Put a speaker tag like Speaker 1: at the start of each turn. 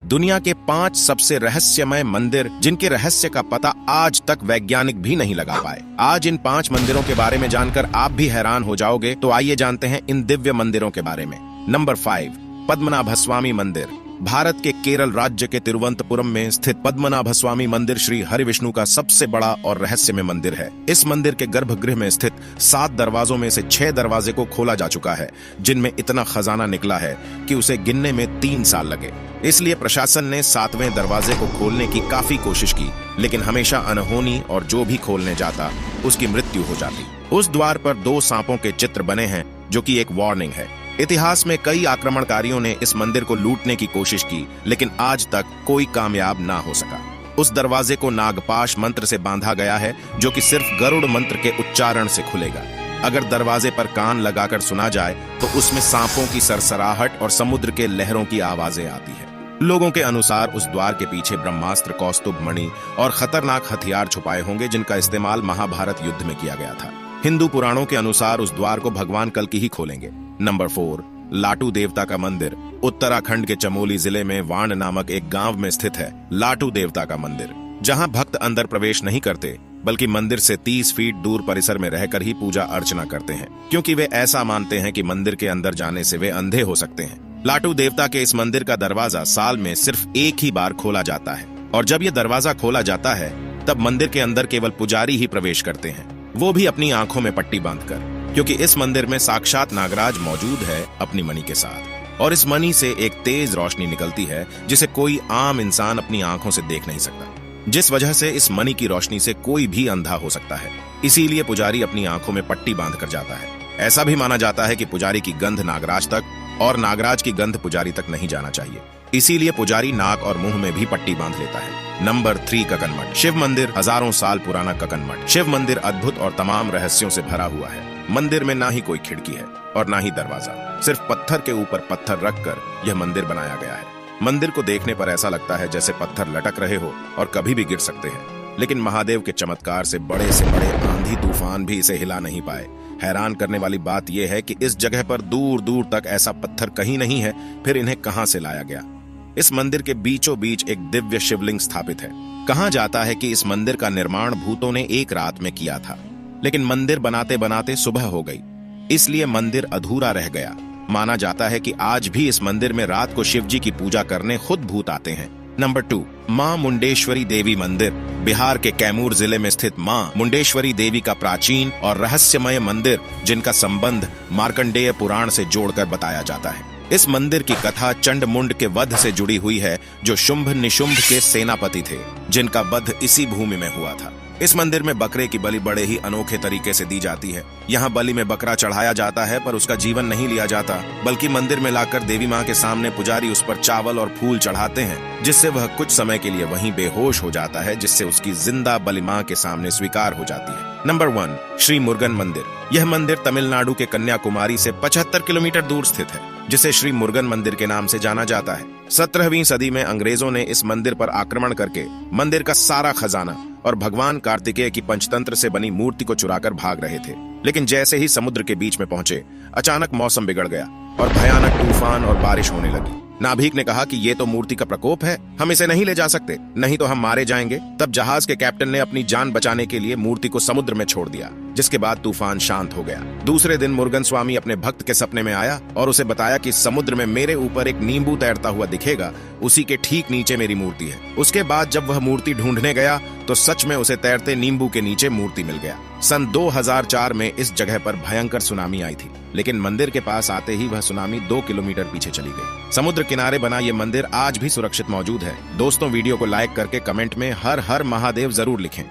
Speaker 1: दुनिया के 5 सबसे रहस्यमय मंदिर जिनके रहस्य का पता आज तक वैज्ञानिक भी नहीं लगा पाए। आज इन 5 मंदिरों के बारे में जानकर आप भी हैरान हो जाओगे। तो आइए जानते हैं इन दिव्य मंदिरों के बारे में। नंबर 5, पद्मनाभस्वामी मंदिर। भारत के केरल राज्य के तिरुवनंतपुरम में स्थित पद्मनाभस्वामी मंदिर श्री हरिविष्णु का सबसे बड़ा और रहस्यमय मंदिर है। इस मंदिर के गर्भगृह में स्थित 7 दरवाजों में से 6 दरवाजे को खोला जा चुका है, जिनमें इतना खजाना निकला है कि उसे गिनने में 3 साल लगे। इसलिए प्रशासन ने 7वें दरवाजे को खोलने की काफी कोशिश की, लेकिन हमेशा अनहोनी और जो भी खोलने जाता उसकी मृत्यु हो जाती। उस द्वार पर 2 सांपों के चित्र बने हैं, जो कि एक वार्निंग है। इतिहास में कई आक्रमणकारियों ने इस मंदिर को लूटने की कोशिश की, लेकिन आज तक कोई कामयाब ना हो सका। उस दरवाजे को नागपाश मंत्र से बांधा गया है, जो कि सिर्फ गरुड़ मंत्र के उच्चारण से खुलेगा। अगर दरवाजे पर कान लगाकर सुना जाए तो उसमें सांपों की सरसराहट और समुद्र के लहरों की आवाजें आती है। लोगों के अनुसार उस द्वार के पीछे ब्रह्मास्त्र, कौस्तुभ मणि और खतरनाक हथियार छुपाए होंगे, जिनका इस्तेमाल महाभारत युद्ध में किया गया था। हिंदू पुराणों के अनुसार उस द्वार को भगवान कल्कि ही खोलेंगे। नंबर 4, लाटू देवता का मंदिर। उत्तराखंड के चमोली जिले में वाण नामक एक गांव में स्थित है लाटू देवता का मंदिर, जहां भक्त अंदर प्रवेश नहीं करते, बल्कि मंदिर से 30 फीट दूर परिसर में रहकर ही पूजा अर्चना करते हैं, क्योंकि वे ऐसा मानते हैं कि मंदिर के अंदर जाने से वे अंधे हो सकते हैं। लाटू देवता के इस मंदिर का दरवाजा साल में सिर्फ एक ही बार खोला जाता है, और जब यह दरवाजा खोला जाता है तब मंदिर के अंदर केवल पुजारी ही प्रवेश करते हैं, वो भी अपनी आंखों में पट्टी बांधकर, क्योंकि इस मंदिर में साक्षात नागराज मौजूद है अपनी मणि के साथ। और इस मणि से एक तेज रोशनी निकलती है, जिसे कोई आम इंसान अपनी आंखों से देख नहीं सकता, जिस वजह से इस मणि की रोशनी से कोई भी अंधा हो सकता है। इसीलिए पुजारी अपनी आंखों में पट्टी बांधकर जाता है। ऐसा भी माना जाता है कि पुजारी की गंध नागराज तक और नागराज की गंध पुजारी तक नहीं जाना चाहिए, इसीलिए पुजारी नाक और मुंह में भी पट्टी बांध लेता है। नंबर 3, ककन मठ। शिव मंदिर। हजारों साल पुराना ककन मठ। शिव मंदिर अद्भुत और तमाम रहस्यों से भरा हुआ है। मंदिर में ना ही कोई खिड़की है और ना ही दरवाजा, सिर्फ पत्थर के ऊपर पत्थर रखकर यह मंदिर बनाया गया है। मंदिर को देखने पर ऐसा लगता है जैसे पत्थर लटक रहे हो और कभी भी गिर सकते हैं, लेकिन महादेव के चमत्कार से बड़े आंधी तूफान भी इसे हिला नहीं पाए। हैरान करने वाली बात यह है कि इस जगह पर दूर दूर तक ऐसा पत्थर कहीं नहीं है, फिर इन्हें कहां से लाया गया। इस मंदिर के बीचों बीच एक दिव्य शिवलिंग स्थापित है। कहा जाता है कि इस मंदिर का निर्माण भूतों ने एक रात में किया था, लेकिन मंदिर बनाते बनाते सुबह हो गई, इसलिए मंदिर अधूरा रह गया। माना जाता है कि आज भी इस मंदिर में रात को शिव जी की पूजा करने खुद भूत आते हैं। नंबर 2, मां मुंडेश्वरी देवी मंदिर। बिहार के कैमूर जिले में स्थित मां मुंडेश्वरी देवी का प्राचीन और रहस्यमय मंदिर, जिनका संबंध मार्कंडेय पुराण से जोड़कर बताया जाता है। इस मंदिर की कथा चंडमुंड के वध से जुड़ी हुई है, जो शुंभ निशुंभ के सेनापति थे, जिनका वध इसी भूमि में हुआ था। इस मंदिर में बकरे की बलि बड़े ही अनोखे तरीके से दी जाती है। यहाँ बलि में बकरा चढ़ाया जाता है, पर उसका जीवन नहीं लिया जाता, बल्कि मंदिर में लाकर देवी माँ के सामने पुजारी उस पर चावल और फूल चढ़ाते हैं, जिससे वह कुछ समय के लिए वहीं बेहोश हो जाता है, जिससे उसकी जिंदा बलि माँ के सामने स्वीकार हो जाती है। नंबर 1, श्री मुरुगन मंदिर। यह मंदिर तमिलनाडु के कन्याकुमारी से 75 किलोमीटर दूर स्थित है, जिसे श्री मुरुगन मंदिर के नाम से जाना जाता है। 17वीं सदी में अंग्रेजों ने इस मंदिर पर आक्रमण करके मंदिर का सारा खजाना और भगवान कार्तिकेय की पंचतंत्र से बनी मूर्ति को चुराकर भाग रहे थे। लेकिन जैसे ही समुद्र के बीच में पहुंचे, अचानक मौसम बिगड़ गया और भयानक तूफान और बारिश होने लगी। नाभिक ने कहा कि ये तो मूर्ति का प्रकोप है, हम इसे नहीं ले जा सकते, नहीं तो हम मारे जाएंगे। तब जहाज के कैप्टन ने अपनी जान बचाने के लिए मूर्ति को समुद्र में छोड़ दिया, जिसके बाद तूफान शांत हो गया। दूसरे दिन मुरुगन स्वामी अपने भक्त के सपने में आया और उसे बताया कि समुद्र में मेरे ऊपर एक नींबू तैरता हुआ दिखेगा, उसी के ठीक नीचे मेरी मूर्ति है। उसके बाद जब वह मूर्ति ढूंढने गया तो सच में उसे तैरते नींबू के नीचे मूर्ति मिल गया। सन 2004 में इस जगह पर भयंकर सुनामी आई थी, लेकिन मंदिर के पास आते ही वह सुनामी 2 किलोमीटर पीछे चली गई। समुद्र किनारे बना ये मंदिर आज भी सुरक्षित मौजूद है। दोस्तों, वीडियो को लाइक करके कमेंट में हर हर महादेव जरूर लिखें।